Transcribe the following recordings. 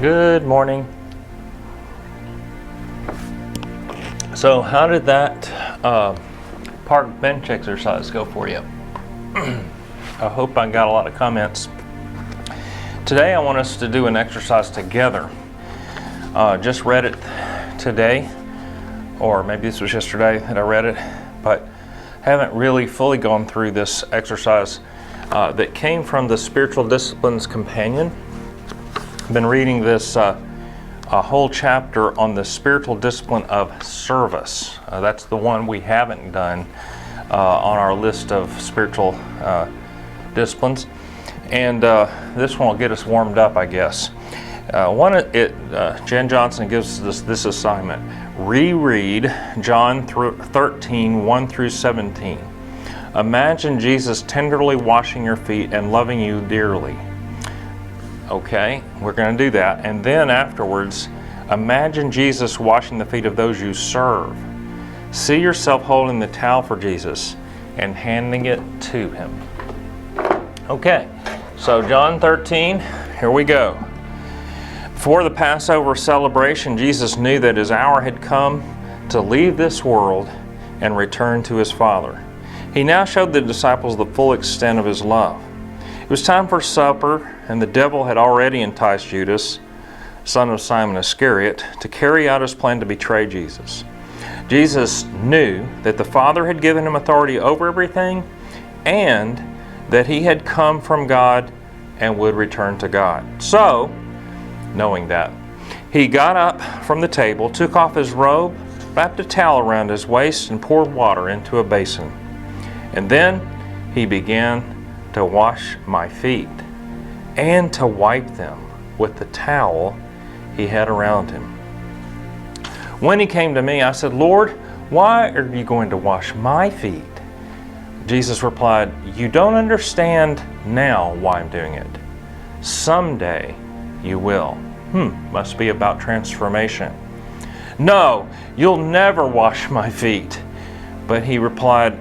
Good morning. So how did that park bench exercise go for you? I hope I got a lot of comments. Today I want us to do an exercise together. Just read it today, or maybe this was yesterday that I read it, but haven't really fully gone through this exercise that came from the Spiritual Disciplines Companion. I've been reading this a whole chapter on the spiritual discipline of service. That's the one we haven't done on our list of spiritual disciplines, and this one will get us warmed up, I guess. Jen Johnson gives us this assignment: reread John 13, 1 through 17. Imagine Jesus tenderly washing your feet and loving you dearly. Okay, we're going to do that. And then afterwards, imagine Jesus washing the feet of those you serve. See yourself holding the towel for Jesus and handing it to him. Okay, so John 13, here we go. For the Passover celebration, Jesus knew that his hour had come to leave this world and return to his Father. He now showed the disciples the full extent of his love. It was time for supper, and the devil had already enticed Judas, son of Simon Iscariot, to carry out his plan to betray Jesus. Jesus knew that the Father had given him authority over everything, and that he had come from God and would return to God. So, knowing that, he got up from the table, took off his robe, wrapped a towel around his waist, and poured water into a basin. And then he began to wash my feet and to wipe them with the towel he had around him. When he came to me, I said, "Lord, why are you going to wash my feet?" Jesus replied, "You don't understand now why I'm doing it. Someday you will." Must be about transformation. "No, you'll never wash my feet." But he replied,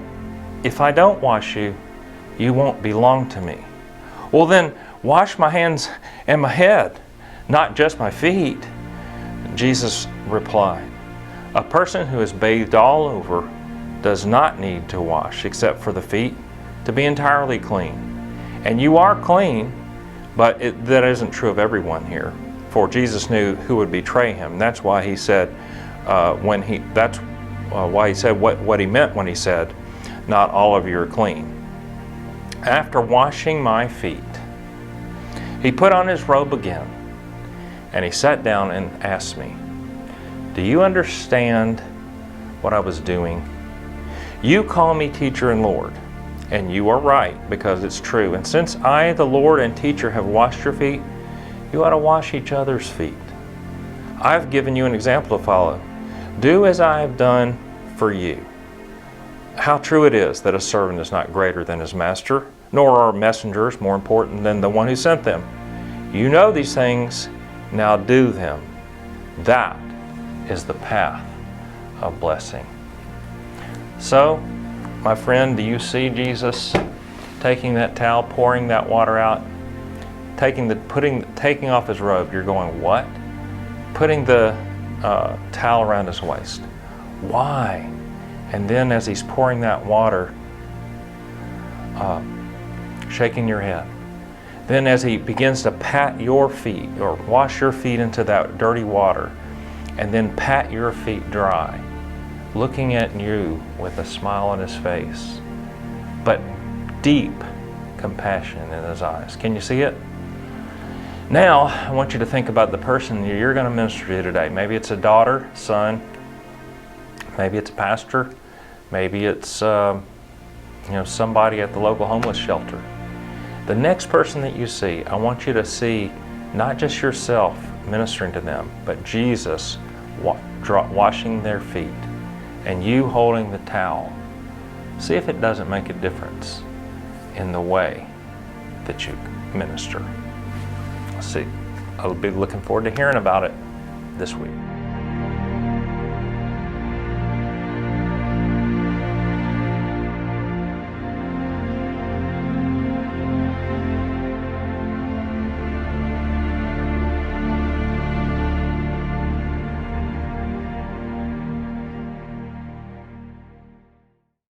"If I don't wash you, you won't belong to me." "Well then, wash my hands and my head, not just my feet." Jesus replied, "A person who is bathed all over does not need to wash except for the feet to be entirely clean. And you are clean, but that isn't true of everyone here." For Jesus knew who would betray him. That's why he said what he meant when he said, "Not all of you are clean." After washing my feet, he put on his robe again, and he sat down and asked me, "Do you understand what I was doing? You call me teacher and Lord, and you are right, because it's true. And since I, the Lord and teacher, have washed your feet, you ought to wash each other's feet. I've given you an example to follow. Do as I have done for you. How true it is that a servant is not greater than his master, nor are messengers more important than the one who sent them. You know these things, now do them. That is the path of blessing." So, my friend, do you see Jesus taking that towel, pouring that water out, taking off his robe? You're going, what? Putting the towel around his waist. Why? And then as he's pouring that water, shaking your head. Then as he begins to pat your feet, or wash your feet into that dirty water, and then pat your feet dry, looking at you with a smile on his face, but deep compassion in his eyes. Can you see it? Now, I want you to think about the person you're going to minister to today. Maybe it's a daughter, son, maybe it's a pastor, maybe it's somebody at the local homeless shelter. The next person that you see, I want you to see not just yourself ministering to them, but Jesus washing their feet and you holding the towel. See if it doesn't make a difference in the way that you minister. See, I'll be looking forward to hearing about it this week.